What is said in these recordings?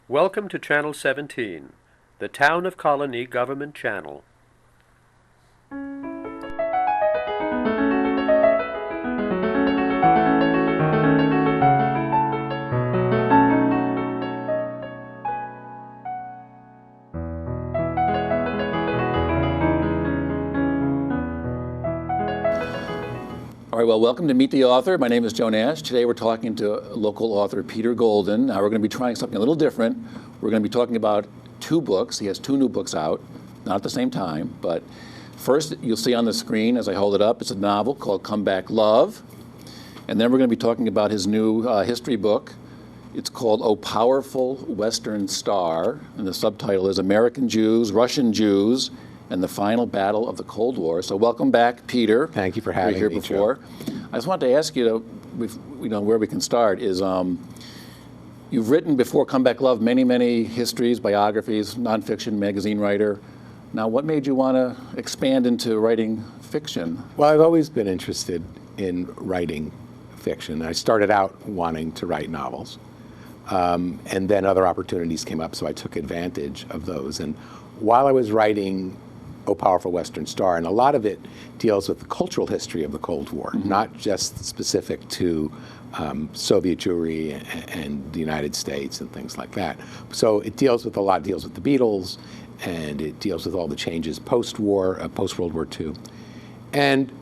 Welcome to Channel 17, the Town of Colonie Government Channel. All right, well, welcome to Meet the Author. My name is Joe Nash. Today we're talking to local author Peter Golden. Now we're going to be trying something a little different. We're going to be talking about two books. He has two new books out, not at the same time, but first you'll see on the screen as I hold it up, it's a novel called Come Back Love. And then we're going to be talking about his new history book. It's called O Powerful Western Star, and the subtitle is American Jews, Russian Jews, and the Final Battle of the Cold War. So welcome back, Peter. Thank you for having me, here before. Joe. I just wanted to ask you, where we can start is, you've written before Come Back Love many histories, biographies, nonfiction, magazine writer. Now, what made you want to expand into writing fiction? Well, I've always been interested in writing fiction. I started out wanting to write novels, and then other opportunities came up, so I took advantage of those. And while I was writing O Powerful Western Star, and a lot of it deals with the cultural history of the Cold War, not just specific to Soviet Jewry and the United States and things like that. So it deals with the Beatles, and it deals with all the changes post-war, post-World War II. And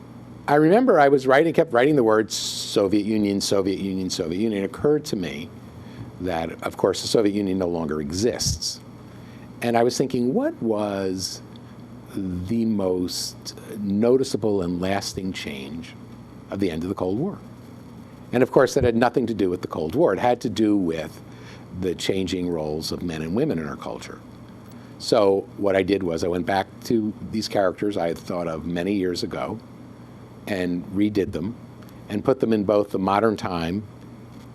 I remember I was kept writing the words Soviet Union, Soviet Union, Soviet Union. It occurred to me that, of course, the Soviet Union no longer exists. And I was thinking, what was the most noticeable and lasting change of the end of the Cold War? And of course, that had nothing to do with the Cold War. It had to do with the changing roles of men and women in our culture. So what I did was I went back to these characters I had thought of many years ago and redid them and put them in both the modern time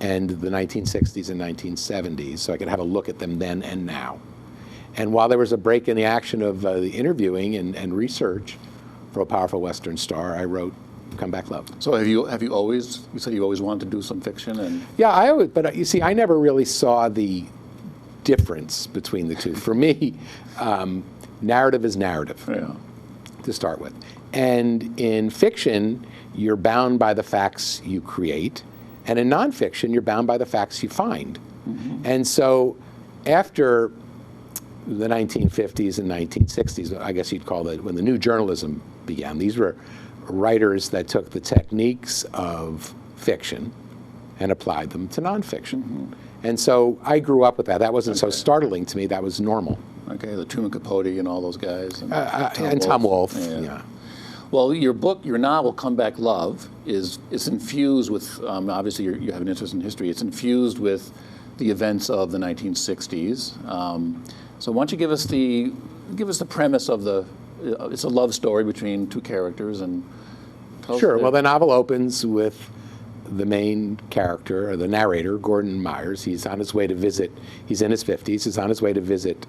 and the 1960s and 1970s, so I could have a look at them then and now. And while there was a break in the action of the interviewing and research for A Powerful Western Star, I wrote Come Back Love. So have you always, you said you always wanted to do some fiction? And Yeah, but you see, I never really saw the difference between the two. For me, narrative is narrative, to start with. And in fiction, you're bound by the facts you create. And in nonfiction, you're bound by the facts you find. And so after the 1950s and 1960s, I guess you'd call it when the new journalism began, these were writers that took the techniques of fiction and applied them to nonfiction. And so I grew up with that. That wasn't so startling to me. That was normal. Okay, the Truman Capote and all those guys. And Tom Wolfe. Yeah. Well, your book, your novel, Come Back Love, is infused with, obviously you have an interest in history, it's infused with the events of the 1960s. So why don't you give us the premise of it's a love story between two characters, and Sure. Well, the novel opens with the main character, or the narrator, Gordon Myers. He's on his way to visit, he's in his 50s, he's on his way to visit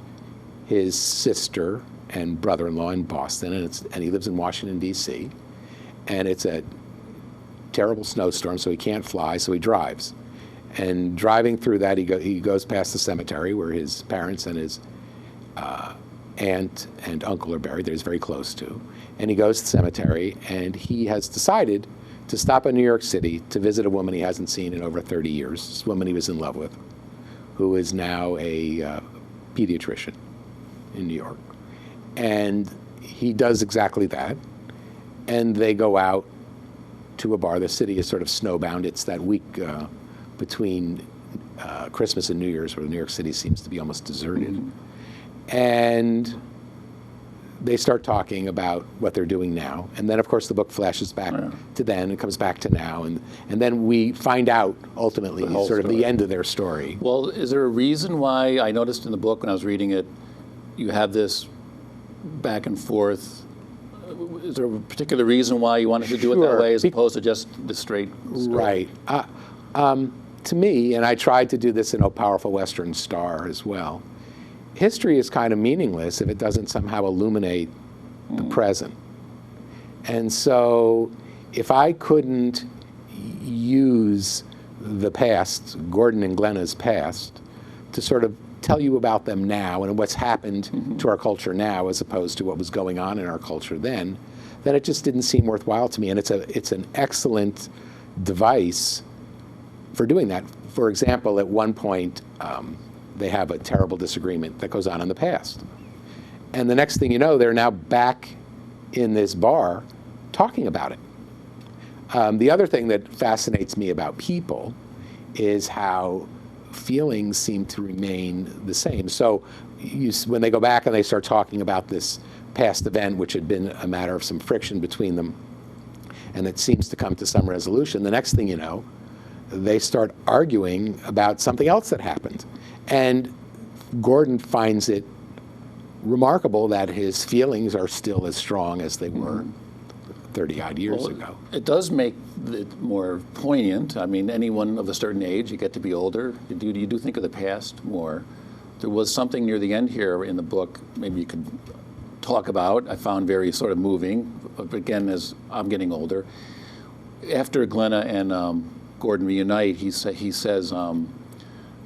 his sister and brother-in-law in Boston, and he lives in Washington, D.C., and it's a terrible snowstorm, so he can't fly, so he drives. And driving through that, he goes past the cemetery where his parents and his aunt and uncle are buried, that he's very close to. And he goes to the cemetery, and he has decided to stop in New York City to visit a woman he hasn't seen in over 30 years, this woman he was in love with, who is now a pediatrician in New York. And he does exactly that, and they go out to a bar. The city is sort of snowbound. It's that week between Christmas and New Year's where New York City seems to be almost deserted. And they start talking about what they're doing now. And then, of course, the book flashes back to then and comes back to now. And then we find out, ultimately, sort of the end of their story. Well, is there a reason why, I noticed in the book when I was reading it, you have this back and forth. Is there a particular reason why you wanted to do it that way as opposed to just the straight story? Right. To me, and I tried to do this in O Powerful Western Star as well, history is kind of meaningless if it doesn't somehow illuminate the present. And so if I couldn't use the past, Gordon and Glenna's past, to sort of tell you about them now and what's happened to our culture now as opposed to what was going on in our culture then it just didn't seem worthwhile to me. And it's an excellent device for doing that. For example, at one point, they have a terrible disagreement that goes on in the past. And the next thing you know, they're now back in this bar talking about it. The other thing that fascinates me about people is how feelings seem to remain the same. So when they go back and they start talking about this past event, which had been a matter of some friction between them, and it seems to come to some resolution, the next thing you know, they start arguing about something else that happened. And Gordon finds it remarkable that his feelings are still as strong as they were 30-odd years ago. It does make it more poignant. I mean, anyone of a certain age, you get to be older, you do think of the past more. There was something near the end here in the book, maybe you could talk about, I found very sort of moving, again, as I'm getting older. After Glenna and Gordon reunite, he says,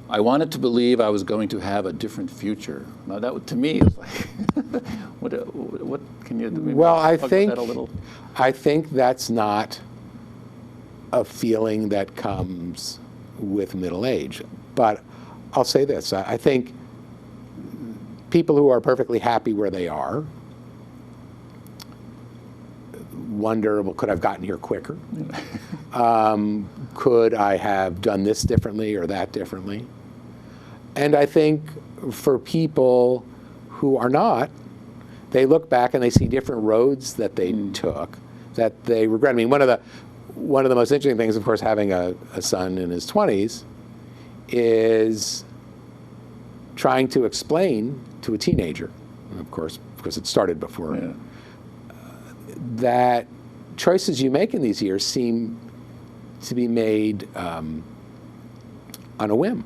I wanted to believe I was going to have a different future. Now that, to me, is like, what can you do? Well, I talk think about that a little? I think that's not a feeling that comes with middle age. But I'll say this, I think people who are perfectly happy where they are wonder, well, could I have gotten here quicker? Could I have done this differently or that differently? And I think for people who are not, they look back and they see different roads that they took that they regret. I mean, one of the most interesting things, of course, having a son in his 20s is trying to explain to a teenager, and of course, because it started before, that choices you make in these years seem to be made on a whim,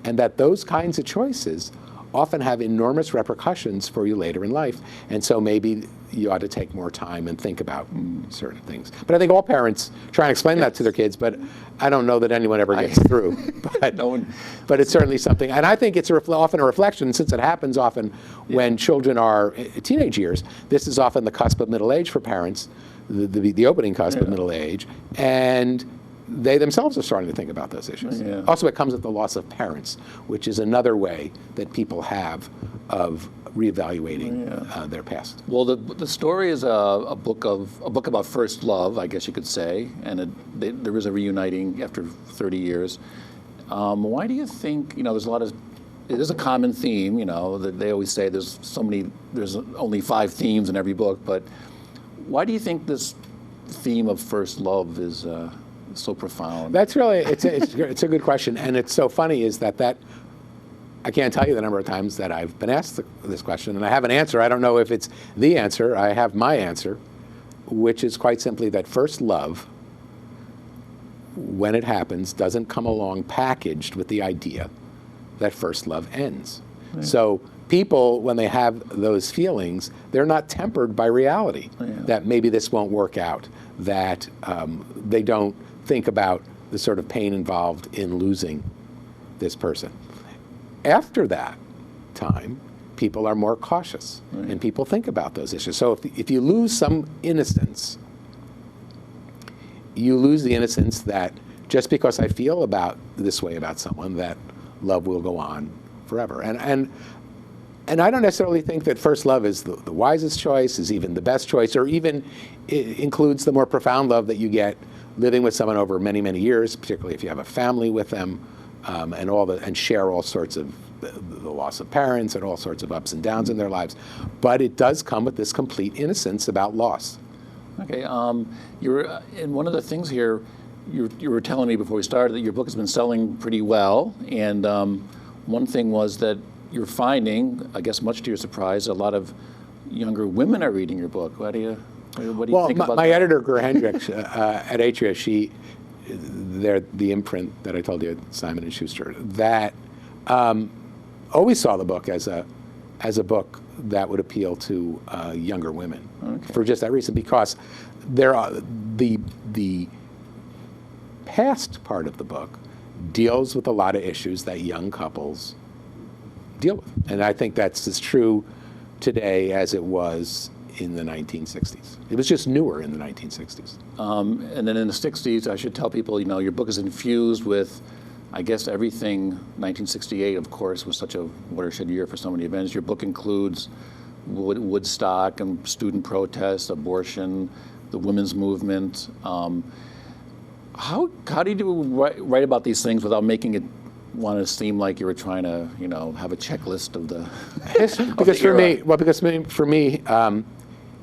and that those kinds of choices often have enormous repercussions for you later in life. And so maybe you ought to take more time and think about certain things. But I think all parents try and explain that to their kids, but I don't know that anyone ever gets through. But it's certainly something, and I think it's often a reflection, since it happens often when children are teenage years. This is often the cusp of middle age for parents, the opening cusp of middle age, and they themselves are starting to think about those issues. Also, it comes with the loss of parents, which is another way that people have of reevaluating their past. Well, the story is a book about first love, I guess you could say, and there is a reuniting after 30 years. Why do you think, there's it is a common theme, that they always say there's only 5 themes in every book, but why do you think this theme of first love is so profound? That's really, it's a good question, and it's so funny is that I can't tell you the number of times that I've been asked this question, and I have an answer. I don't know if it's the answer. I have my answer, which is quite simply that first love, when it happens, doesn't come along packaged with the idea that first love ends. Right. So people, when they have those feelings, they're not tempered by reality, that maybe this won't work out, that they don't think about the sort of pain involved in losing this person. After that time, people are more cautious, and people think about those issues. So if you lose some innocence, you lose the innocence that just because I feel about this way about someone, that love will go on forever. And I don't necessarily think that first love is the wisest choice, is even the best choice, or even includes the more profound love that you get living with someone over many, many years, particularly if you have a family with them, and share all sorts of the loss of parents and all sorts of ups and downs in their lives. But it does come with this complete innocence about loss. Okay, and one of the things here, you were telling me before we started that your book has been selling pretty well, and one thing was that you're finding, I guess much to your surprise, a lot of younger women are reading your book. What do you think about that? My editor, Gur Hendricks, at Atria, they're the imprint that I told you at Simon & Schuster, that always saw the book as a book that would appeal to younger women, for just that reason, because the past part of the book deals with a lot of issues that young couples deal with. And I think that's as true today as it was in the 1960s. It was just newer in the 1960s. And then in the 60s, I should tell people, your book is infused with, I guess, everything. 1968, of course, was such a watershed year for so many events. Your book includes Woodstock and student protests, abortion, the women's movement. How did you write about these things without making it want to seem like you were trying to, have a checklist of the because for me,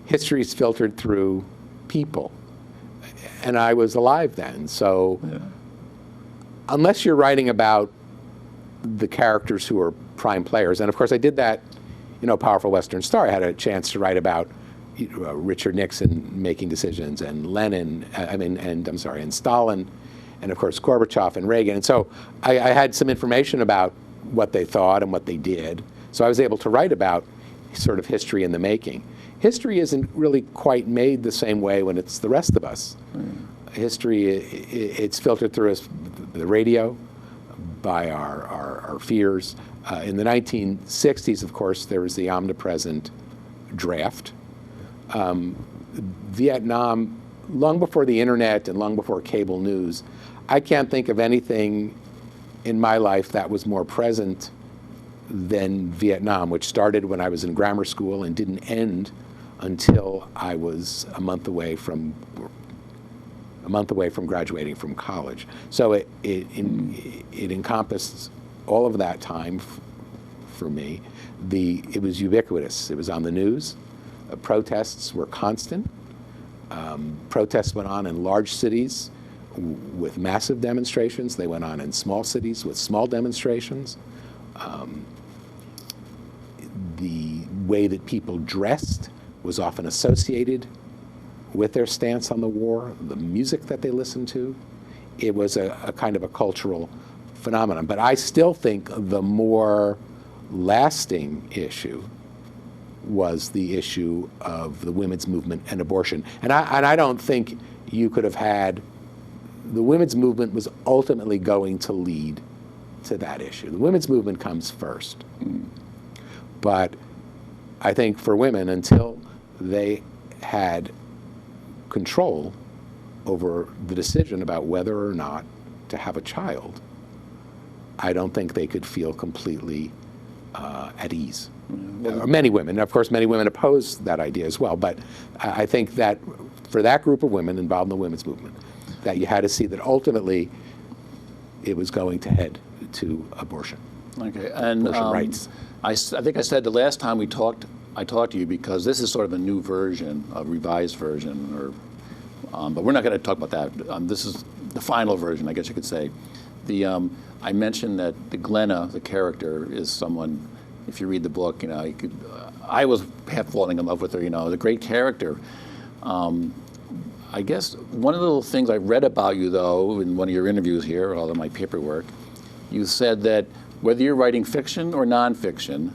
history is filtered through people, and I was alive then. So, unless you're writing about the characters who are prime players, and of course I did that, Powerful Western Star. I had a chance to write about Richard Nixon making decisions, and Lenin, and Stalin, and of course Gorbachev and Reagan. And so I had some information about what they thought and what they did. So I was able to write about sort of history in the making. History isn't really quite made the same way when it's the rest of us. History, it's filtered through us, the radio, by our fears. In the 1960s, of course, there was the omnipresent draft. Vietnam, long before the internet and long before cable news, I can't think of anything in my life that was more present than Vietnam, which started when I was in grammar school and didn't end until I was a month away from graduating from college. So it encompassed all of that time for me. It was ubiquitous. It was on the news. Protests were constant. Protests went on in large cities with massive demonstrations. They went on in small cities with small demonstrations. The way that people dressed was often associated with their stance on the war, the music that they listened to. It was a kind of a cultural phenomenon. But I still think the more lasting issue was the issue of the women's movement and abortion. And I don't think you could have had, the women's movement was ultimately going to lead to that issue. The women's movement comes first. But I think for women, until they had control over the decision about whether or not to have a child, I don't think they could feel completely at ease. Many women, of course, many women oppose that idea as well, but I think that for that group of women involved in the women's movement, that you had to see that ultimately it was going to head to abortion. Okay, and abortion rights. I think I said the last time I talked to you, because this is sort of a new version, a revised version, but we're not going to talk about that. This is the final version, I guess you could say. I mentioned that the Glenna, the character, is someone, if you read the book, I was half falling in love with her, the great character. I guess one of the little things I read about you, though, in one of your interviews here, all of my paperwork, you said that whether you're writing fiction or nonfiction,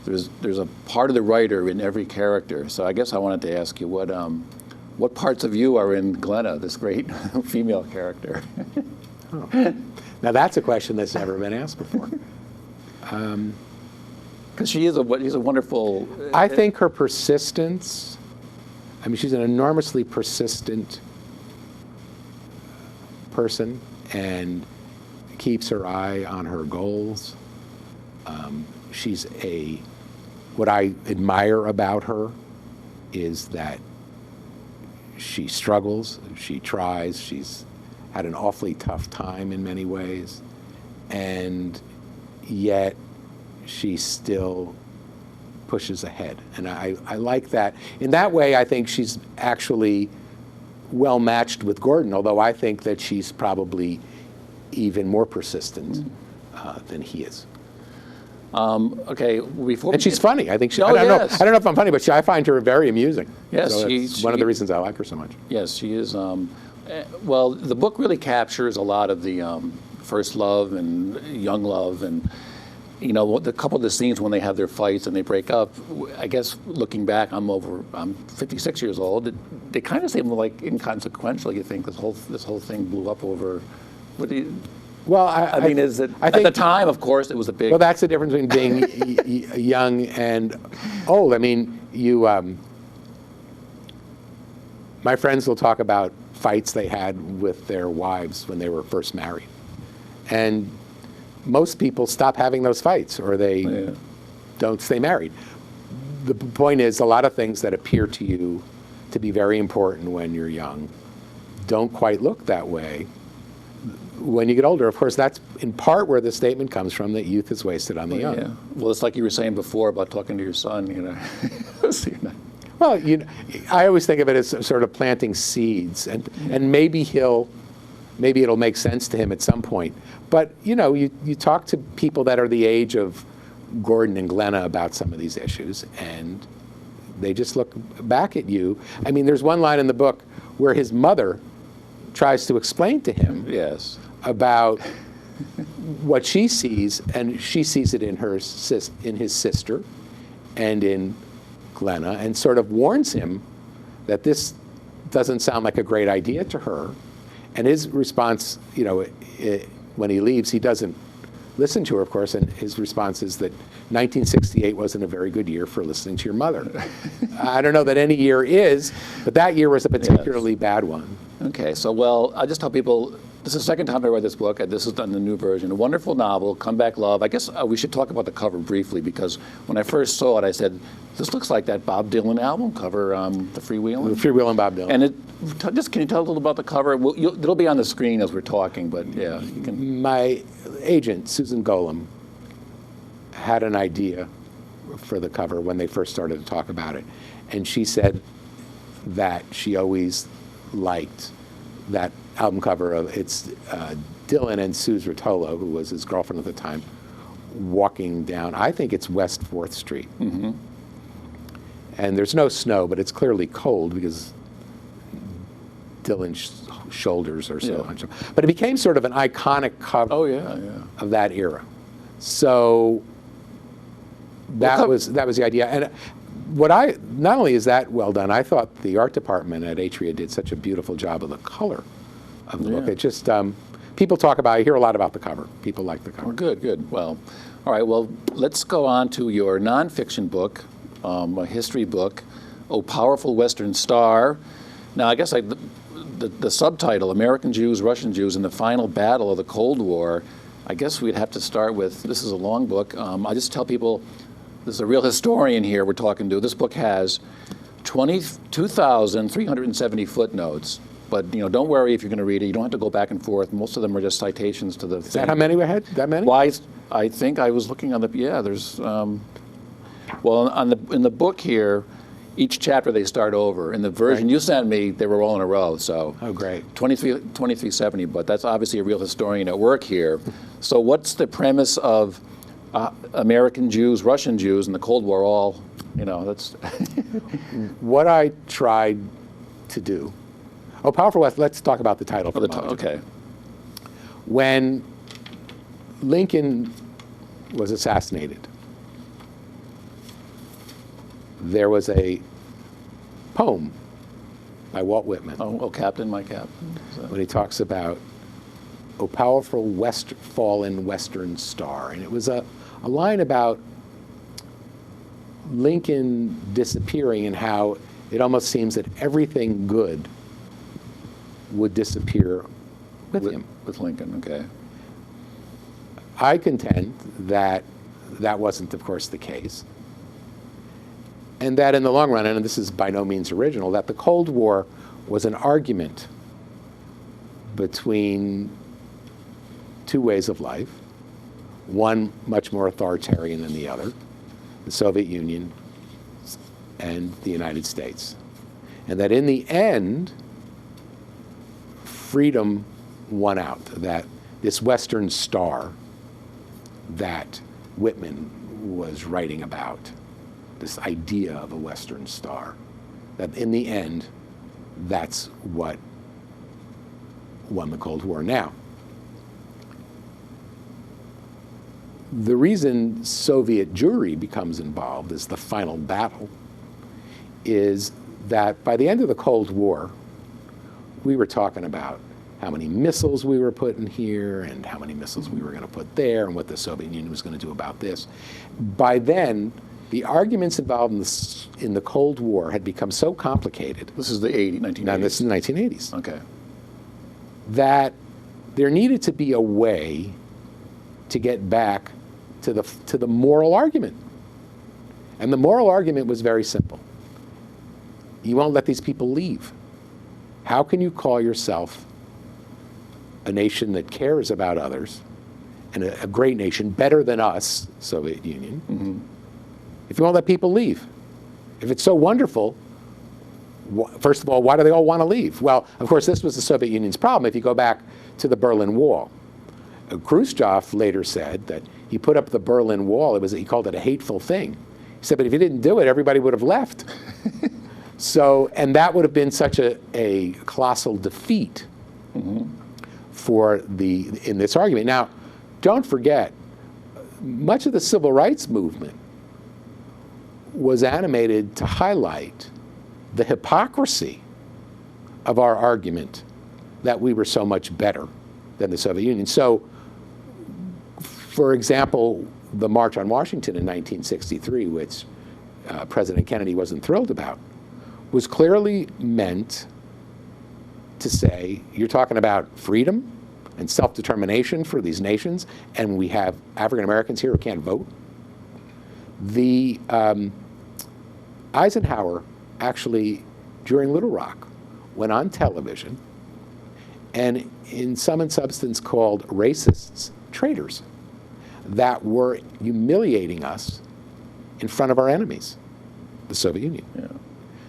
there's a part of the writer in every character. So I guess I wanted to ask you what parts of you are in Glenna, this great female character? Oh. Now that's a question that's never been asked before. Because she's a wonderful... I think her persistence, she's an enormously persistent person and keeps her eye on her goals. What I admire about her is that she struggles, she tries, she's had an awfully tough time in many ways, and yet she still pushes ahead. And I like that. In that way, I think she's actually well matched with Gordon, although I think that she's probably even more persistent than he is. Okay, and she's funny. I think I don't know if I'm funny, but I find her very amusing. Yes, so that's one of the reasons I like her so much. Yes, she is. Well, the book really captures a lot of the first love and young love, and the couple of the scenes when they have their fights and they break up. I guess looking back, I'm 56 years old. They kind of seem like inconsequential. You think this whole thing blew up over. Well, I mean, is it, I at think, the time, of course, it was a big... well, that's the difference between being young and old. I mean, my friends will talk about fights they had with their wives when they were first married. And most people stop having those fights, or they don't stay married. The point is, a lot of things that appear to you to be very important when you're young don't quite look that way when you get older. Of course, that's in part where the statement comes from that youth is wasted on the young. Yeah. Well, it's like you were saying before about talking to your son, you know. So, you know. Well, I always think of it as sort of planting seeds, and maybe it'll make sense to him at some point. But you talk to people that are the age of Gordon and Glenna about some of these issues, and they just look back at you. I mean, there's one line in the book where his mother tries to explain to him about what she sees, and she sees it in his sister and in Glenna, and sort of warns him that this doesn't sound like a great idea to her. And his response, when he leaves, he doesn't listen to her, of course, and his response is that 1968 wasn't a very good year for listening to your mother. I don't know that any year is, but that year was a particularly bad one. Okay, so, well, I just tell people, this is the second time I read this book, and this is done in the new version. A wonderful novel, Comeback Love. I guess we should talk about the cover briefly, because when I first saw it, I said, this looks like that Bob Dylan album cover, the Freewheelin'. The Freewheelin' Bob Dylan. And can you tell a little about the cover? It'll be on the screen as we're talking, but yeah, you can. My agent, Susan Golem, had an idea for the cover when they first started to talk about it. And she said that she always liked that album cover of Dylan and Suze Rotolo, who was his girlfriend at the time, walking down, I think it's West 4th Street. Mm-hmm. And there's no snow, but it's clearly cold because Dylan's shoulders are so hunched up. But it became sort of an iconic cover of that era. So that was the idea. And not only is that well done, I thought the art department at Atria did such a beautiful job of the color of the book. It just, people talk about, I hear a lot about the cover. People like the cover. Oh, good. Well, all right, well, let's go on to your nonfiction book, a history book, O Powerful Western Star. Now, I guess the subtitle, American Jews, Russian Jews in the Final Battle of the Cold War, I guess we'd have to start with, this is a long book. I just tell people, there's a real historian here we're talking to. This book has 22,370 footnotes. But don't worry if you're going to read it. You don't have to go back and forth. Most of them are just citations to the thing. Is that how many we had? That many? Well, I think I was looking on the, there's, in the book here, each chapter they start over. In the version you sent me, they were all in a row, so. Oh, great. 2370, but that's obviously a real historian at work here. So what's the premise of American Jews, Russian Jews, and the Cold War all, that's. What I tried to do. Oh, Powerful West, let's talk about the title for a moment. Okay. When Lincoln was assassinated, there was a poem by Walt Whitman. Oh, Captain, my Captain. When he talks about, O powerful fallen Western Star. And it was a line about Lincoln disappearing and how it almost seems that everything good would disappear with him. With Lincoln, okay. I contend that that wasn't, of course, the case. And that in the long run, and this is by no means original, that the Cold War was an argument between two ways of life, one much more authoritarian than the other, the Soviet Union and the United States. And that in the end, freedom won out, that this Western Star that Whitman was writing about, this idea of a Western Star, that in the end, that's what won the Cold War. Now, the reason Soviet Jewry becomes involved as the final battle is that by the end of the Cold War, we were talking about how many missiles we were putting here and how many missiles we were going to put there and what the Soviet Union was going to do about this. By then, the arguments involved in the Cold War had become so complicated. This is the 1980s. Now, this is the 1980s. Okay. That there needed to be a way to get back to the moral argument. And the moral argument was very simple. You won't let these people leave. How can you call yourself a nation that cares about others and a great nation, better than us, Soviet Union, if you won't let people leave? If it's so wonderful, first of all, why do they all want to leave? Well, of course, this was the Soviet Union's problem. If you go back to the Berlin Wall, Khrushchev later said that he put up the Berlin Wall. He called it a hateful thing. He said, but if he didn't do it, everybody would have left. So, and that would have been such a colossal defeat in this argument. Now, don't forget, much of the civil rights movement was animated to highlight the hypocrisy of our argument that we were so much better than the Soviet Union. So, for example, the March on Washington in 1963, which President Kennedy wasn't thrilled about, was clearly meant to say, you're talking about freedom and self-determination for these nations, and we have African Americans here who can't vote. The Eisenhower actually, during Little Rock, went on television and in sum and substance called racists traitors that were humiliating us in front of our enemies, the Soviet Union. Yeah.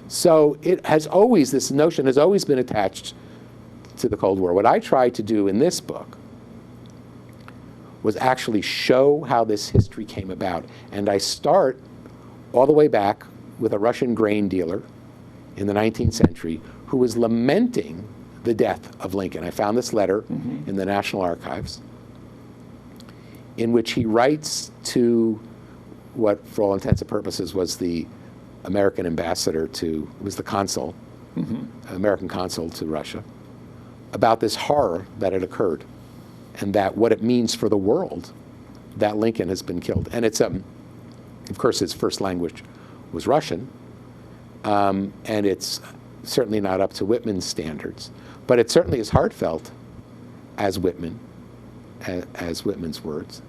So it has always, this notion has always been attached to the Cold War. What I tried to do in this book was actually show how this history came about. And I start all the way back with a Russian grain dealer in the 19th century who was lamenting the death of Lincoln. I found this letter in the National Archives in which he writes to what, for all intents and purposes, was the American ambassador to, was the consul, American consul to Russia, about this horror that had occurred and that what it means for the world that Lincoln has been killed. And it's, of course, his first language was Russian, and it's certainly not up to Whitman's standards, but it certainly is heartfelt as Whitman, as Whitman's words.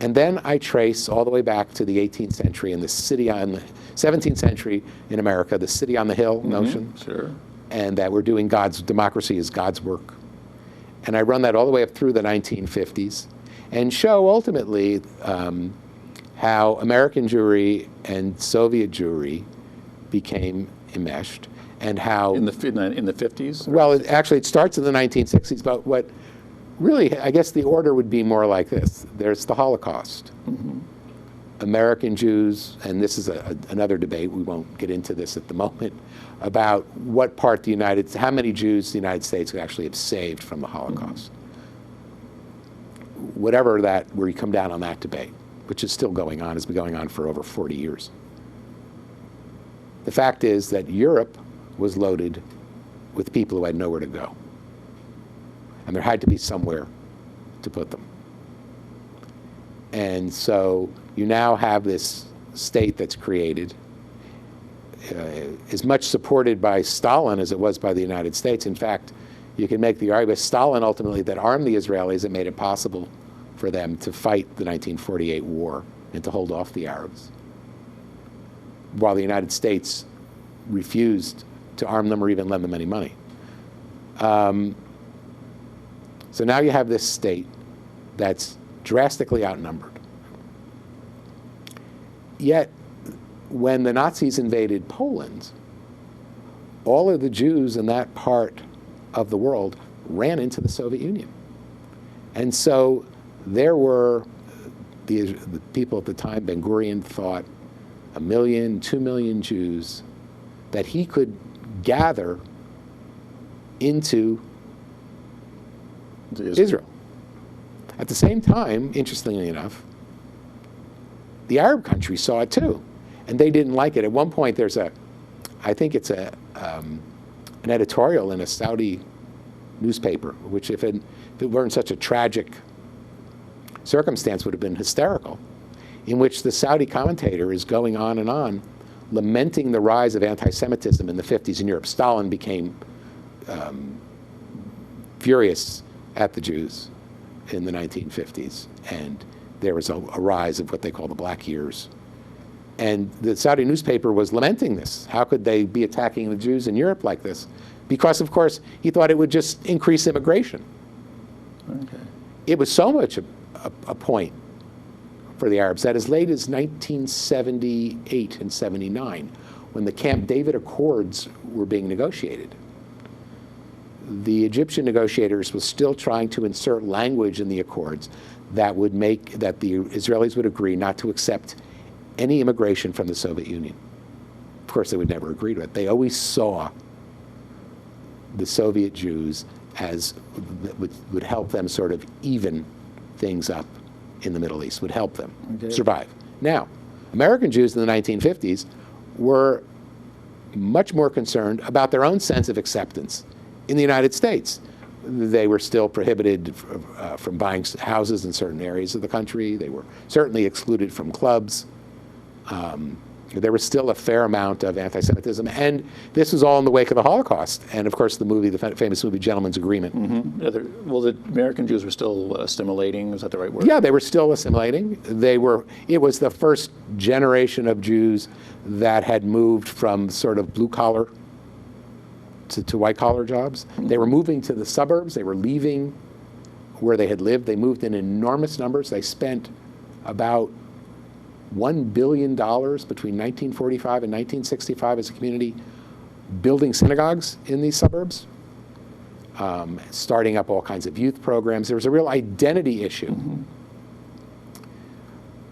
And then I trace all the way back to the 18th century and the city on the 17th century in America, the city on the hill notion. Sure. And that we're doing democracy is God's work. And I run that all the way up through the 1950s and show ultimately how American Jewry and Soviet Jewry became enmeshed and how... In the 50s? Well, it starts in the 1960s, but what really, I guess the order would be more like this. There's the Holocaust. American Jews, and this is another debate, we won't get into this at the moment, about what part how many Jews the United States could actually have saved from the Holocaust. Whatever that, where you come down on that debate, which is still going on, has been going on for over 40 years. The fact is that Europe was loaded with people who had nowhere to go. And there had to be somewhere to put them. And so you now have this state that's created, as much supported by Stalin as it was by the United States. In fact, you can make the argument, Stalin ultimately that armed the Israelis and made it possible for them to fight the 1948 war and to hold off the Arabs, while the United States refused to arm them or even lend them any money. So now you have this state that's drastically outnumbered. Yet, when the Nazis invaded Poland, all of the Jews in that part of the world ran into the Soviet Union. And so there were the people at the time, Ben Gurion thought 1 million, 2 million Jews that he could gather into Israel. At the same time, interestingly enough, the Arab countries saw it too, and they didn't like it. At one point, I think it's an editorial in a Saudi newspaper, which if it weren't such a tragic circumstance would have been hysterical, in which the Saudi commentator is going on and on, lamenting the rise of anti-Semitism in the 50s in Europe. Stalin became furious at the Jews in the 1950s, and there was a rise of what they call the Black Years. And the Saudi newspaper was lamenting this. How could they be attacking the Jews in Europe like this? Because, of course, he thought it would just increase immigration. Okay. It was so much a point for the Arabs that as late as 1978 and 79, when the Camp David Accords were being negotiated, the Egyptian negotiators were still trying to insert language in the accords that would make that the Israelis would agree not to accept any immigration from the Soviet Union. Of course, they would never agree to it. They always saw the Soviet Jews as would help them sort of even things up in the Middle East, would help them survive. Now, American Jews in the 1950s were much more concerned about their own sense of acceptance in the United States. They were still prohibited from buying houses in certain areas of the country. They were certainly excluded from clubs. There was still a fair amount of anti-Semitism, and this was all in the wake of the Holocaust, and of course the famous movie Gentleman's Agreement. Mm-hmm. Well, the American Jews were still assimilating, is that the right word? Yeah, they were still assimilating. It was the first generation of Jews that had moved from sort of blue-collar to white-collar jobs. Mm-hmm. They were moving to the suburbs. They were leaving where they had lived. They moved in enormous numbers. They spent about $1 billion between 1945 and 1965 as a community building synagogues in these suburbs, starting up all kinds of youth programs. There was a real identity issue. Mm-hmm.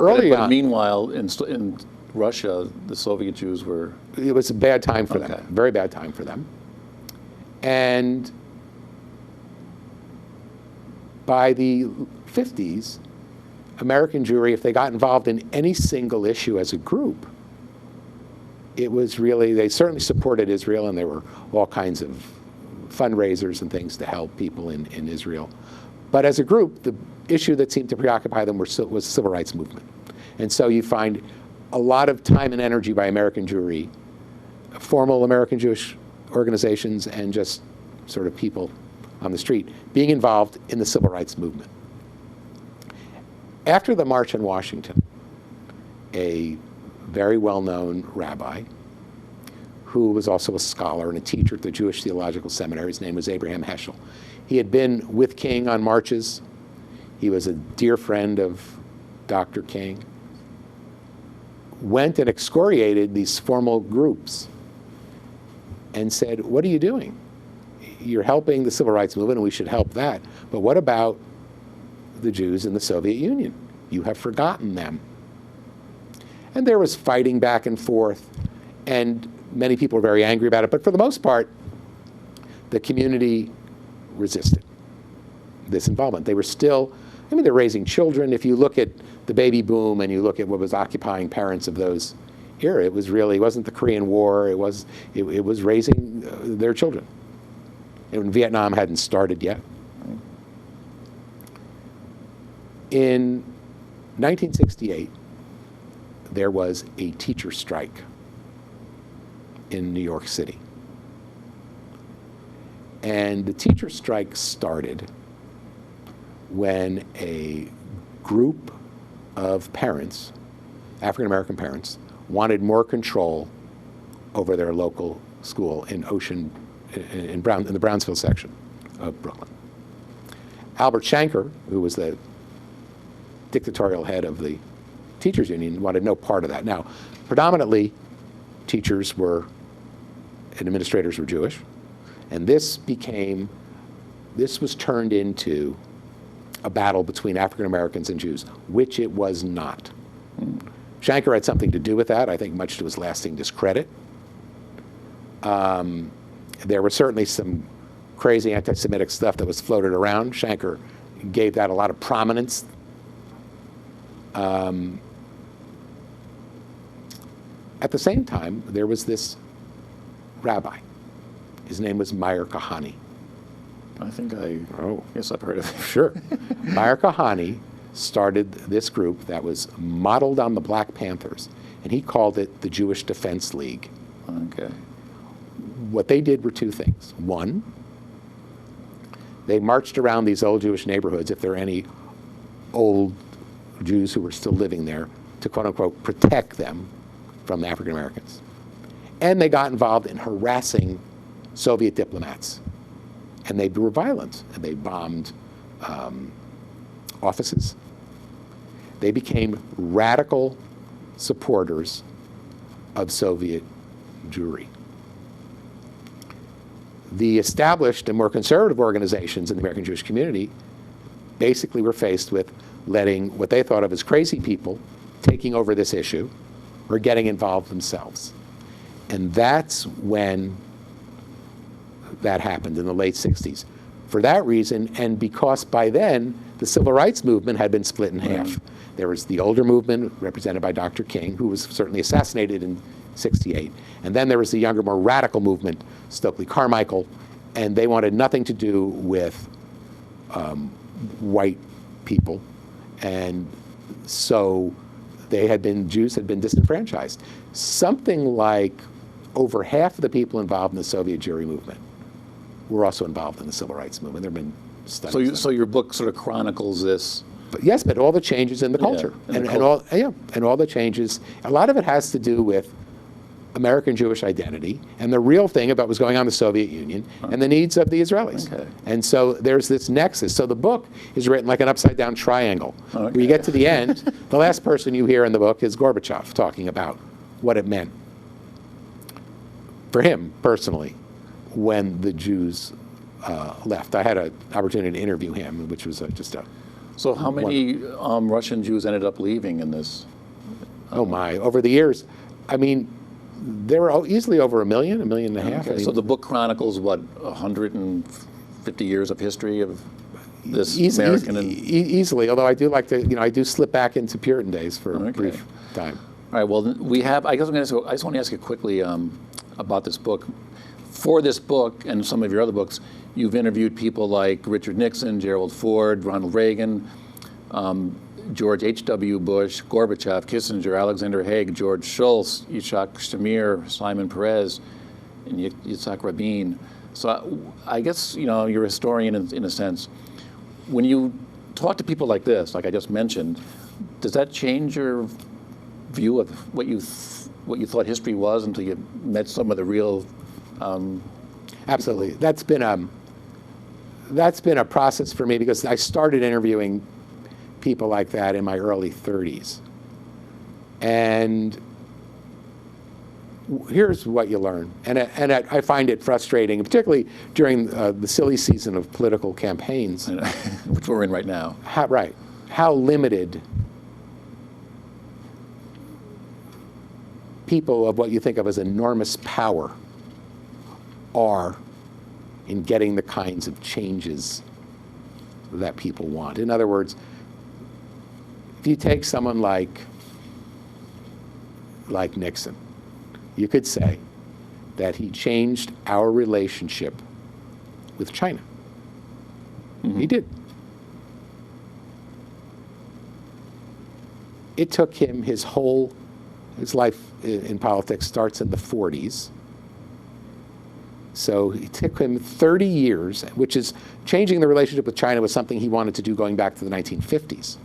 Early but on, meanwhile, in Russia, the Soviet Jews were... It was a bad time for them, very bad time for them. And by the 50s, American Jewry, if they got involved in any single issue as a group, it was really, they certainly supported Israel, and there were all kinds of fundraisers and things to help people in Israel. But as a group, the issue that seemed to preoccupy them was the civil rights movement. And so you find a lot of time and energy by American Jewry, formal American Jewish organizations, and just sort of people on the street being involved in the civil rights movement. After the March on Washington, a very well-known rabbi who was also a scholar and a teacher at the Jewish Theological Seminary, his name was Abraham Heschel. He had been with King on marches. He was a dear friend of Dr. King. Went and excoriated these formal groups and said, what are you doing? You're helping the civil rights movement, and we should help that. But what about the Jews in the Soviet Union? You have forgotten them. And there was fighting back and forth, and many people were very angry about it. But for the most part, the community resisted this involvement. They were still, they're raising children. If you look at the baby boom and you look at what was occupying parents of those era, it wasn't the Korean War. It was raising their children. And Vietnam hadn't started yet. In 1968, there was a teacher strike in New York City. And the teacher strike started when a group of parents, African-American parents, wanted more control over their local school in the Brownsville section of Brooklyn. Albert Shanker, who was the dictatorial head of the teachers union, wanted no part of that. Now, predominantly, teachers and administrators were Jewish, and this was turned into a battle between African Americans and Jews, which it was not. Shanker had something to do with that, I think much to his lasting discredit. There was certainly some crazy anti-Semitic stuff that was floated around. Shanker gave that a lot of prominence. At the same time, there was this rabbi. His name was Meir Kahane. I think Oh. yes, I've heard of it. Sure. Meyer Kahane started this group that was modeled on the Black Panthers, and he called it the Jewish Defense League. Okay. What they did were two things. One, they marched around these old Jewish neighborhoods, if there are any old Jews who were still living there, to quote unquote protect them from the African Americans. And they got involved in harassing Soviet diplomats. And they were violent, and they bombed offices. They became radical supporters of Soviet Jewry. The established and more conservative organizations in the American Jewish community basically were faced with letting what they thought of as crazy people taking over this issue or getting involved themselves. And that's when that happened in the late 60s. For that reason, and because by then the civil rights movement had been split in half. There was the older movement represented by Dr. King, who was certainly assassinated in '68. And then there was the younger, more radical movement, Stokely Carmichael, and they wanted nothing to do with white people. And so Jews had been disenfranchised. Something like over half of the people involved in the Soviet Jewry movement were also involved in the civil rights movement. There have been studies. So your book sort of chronicles this. But yes, but all the changes in the culture, and all the changes. A lot of it has to do with American Jewish identity and the real thing about what was going on in the Soviet Union and the needs of the Israelis. Okay. And so there's this nexus. So the book is written like an upside down triangle. Okay. Where you get to the end, the last person you hear in the book is Gorbachev talking about what it meant for him personally when the Jews left. I had an opportunity to interview him, which was just a... So how many Russian Jews ended up leaving in this? Oh my, over the years, I mean, there were easily over 1 million, 1.5 million. Okay. I mean, So the book chronicles, what, 150 years of history of this American and... easily, although I do like to, I do slip back into Puritan days for a brief time. All right, well, we have, I just want to ask you quickly about this book. For this book and some of your other books, you've interviewed people like Richard Nixon, Gerald Ford, Ronald Reagan, George H.W. Bush, Gorbachev, Kissinger, Alexander Haig, George Shultz, Yitzhak Shamir, Simon Perez, and Yitzhak Rabin. So I guess, you're a historian in a sense. When you talk to people like this, like I just mentioned, does that change your view of what you thought history was until you met some of the real... Absolutely. That's been a process for me because I started interviewing people like that in my early 30s. And here's what you learn. And I find it frustrating, particularly during the silly season of political campaigns. Which we're in right now. How limited people of what you think of as enormous power are in getting the kinds of changes that people want. In other words, if you take someone like Nixon, you could say that he changed our relationship with China. Mm-hmm. He did. It took him his life in politics starts in the 40s. So it took him 30 years, which is changing the relationship with China was something he wanted to do going back to the 1950s.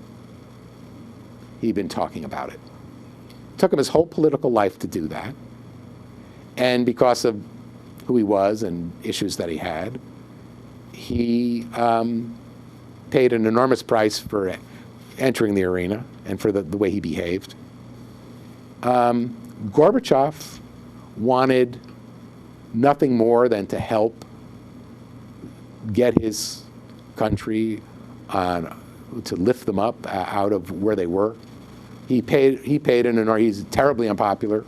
He'd been talking about it. It took him his whole political life to do that. And because of who he was and issues that he had, he paid an enormous price for entering the arena and for the way he behaved. Gorbachev wanted nothing more than to help get his country to lift them up out of where they were. He paid an enormous. He's terribly unpopular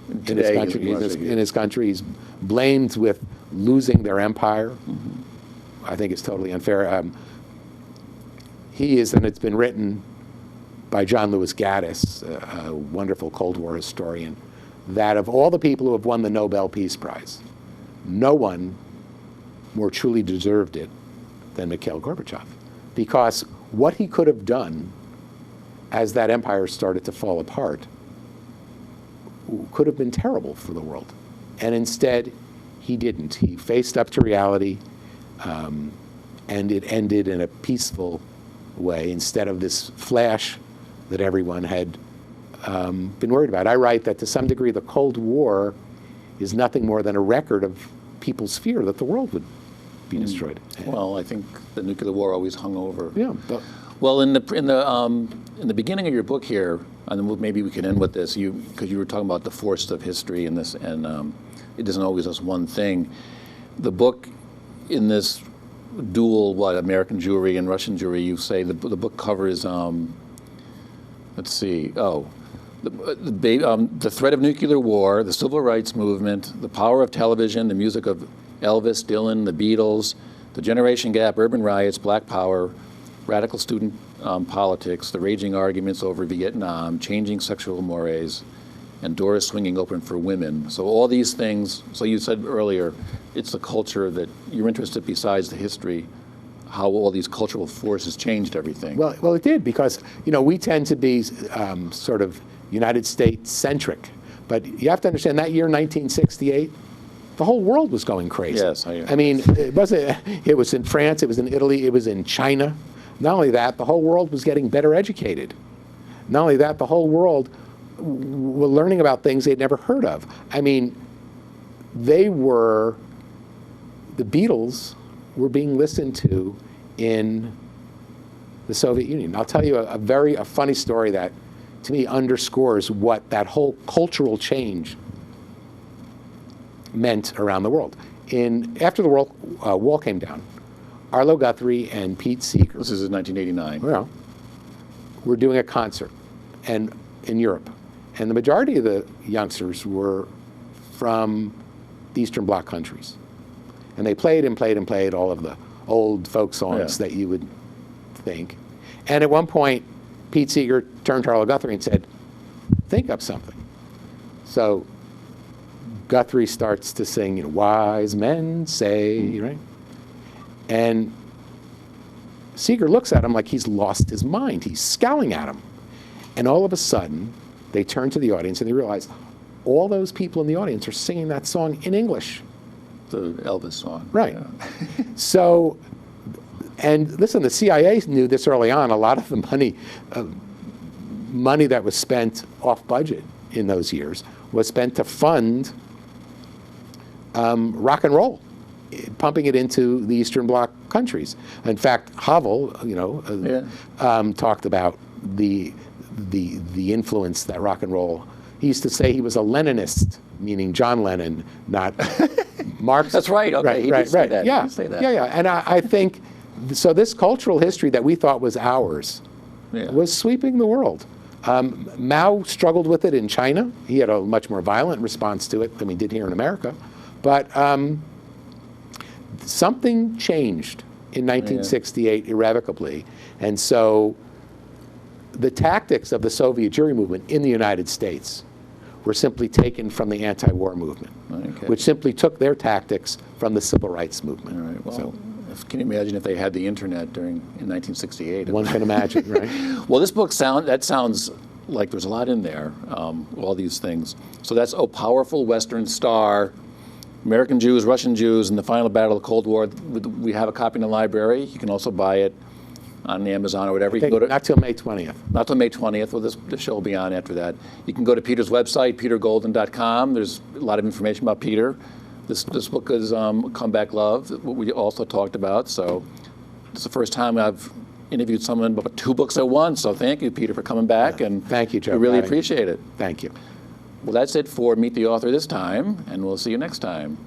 in his country. In his country, he's blamed with losing their empire. Mm-hmm. I think it's totally unfair. He is, and it's been written by John Lewis Gaddis, a wonderful Cold War historian, that of all the people who have won the Nobel Peace Prize, no one more truly deserved it than Mikhail Gorbachev. Because what he could have done as that empire started to fall apart could have been terrible for the world. And instead, he didn't. He faced up to reality, and it ended in a peaceful way instead of this flash that everyone had been worried about. I write that to some degree the Cold War is nothing more than a record of people's fear that the world would be destroyed. Well, I think the nuclear war always hung over. Yeah. Well, in the beginning of your book here, and maybe we can end with this, because you were talking about the force of history and this, and it isn't always just one thing. The book, in this dual, American Jewry and Russian Jewry, you say the book covers, let's see, the threat of nuclear war, the civil rights movement, the power of television, the music of Elvis, Dylan, the Beatles, the generation gap, urban riots, black power, radical student politics, the raging arguments over Vietnam, changing sexual mores, and doors swinging open for women. So all these things, so you said earlier, it's the culture that you're interested besides the history, how all these cultural forces changed everything. Well, it did, because we tend to be sort of United States centric, but you have to understand that year, 1968, the whole world was going crazy. Yes, I mean, it was in France, it was in Italy, it was in China. Not only that, the whole world was getting better educated. Not only that, the whole world were learning about things they'd never heard of. I mean, the Beatles were being listened to in the Soviet Union. I'll tell you a funny story that, to me, underscores what that whole cultural change meant around the world. After the wall came down, Arlo Guthrie and Pete Seeger. This is in 1989. Well, were doing a concert in Europe. And the majority of the youngsters were from the Eastern Bloc countries. And they played and played and played all of the old folk songs that you would think. And at one point, Pete Seeger turned to Arlo Guthrie and said, think up something. So Guthrie starts to sing, wise men say, right? And Seeger looks at him like he's lost his mind. He's scowling at him. And all of a sudden, they turn to the audience and they realize all those people in the audience are singing that song in English. The Elvis song. Right. Yeah. So, and listen, the CIA knew this early on. A lot of the money that was spent off budget in those years was spent to fund rock and roll, pumping it into the Eastern Bloc countries. In fact, Havel, talked about the influence that rock and roll. He used to say he was a Leninist, meaning John Lennon, not Marx. That's right. Okay, he did say that. Yeah, he did say that. yeah. And I think so. This cultural history that we thought was ours was sweeping the world. Mao struggled with it in China. He had a much more violent response to it than we did here in America. But something changed in 1968 irrevocably. And so the tactics of the Soviet Jewry movement in the United States were simply taken from the anti-war movement, which simply took their tactics from the civil rights movement. All right. Well, can you imagine if they had the internet in 1968? One can imagine, right? Well, this book sounds like there's a lot in there, all these things. So that's Oh Powerful Western Star, American Jews, Russian Jews, and the Final Battle of the Cold War. We have a copy in the library. You can also buy it on Amazon or whatever. You can go to, not till May 20th. Not till May 20th. Well, the show will be on after that. You can go to Peter's website, petergolden.com. There's a lot of information about Peter. This book is Comeback Love, what we also talked about. So it's the first time I've interviewed someone about 2 books at once. So thank you, Peter, for coming back. And thank you, Joe. We really appreciate it. Thank you. Well, that's it for Meet the Author this time, and we'll see you next time.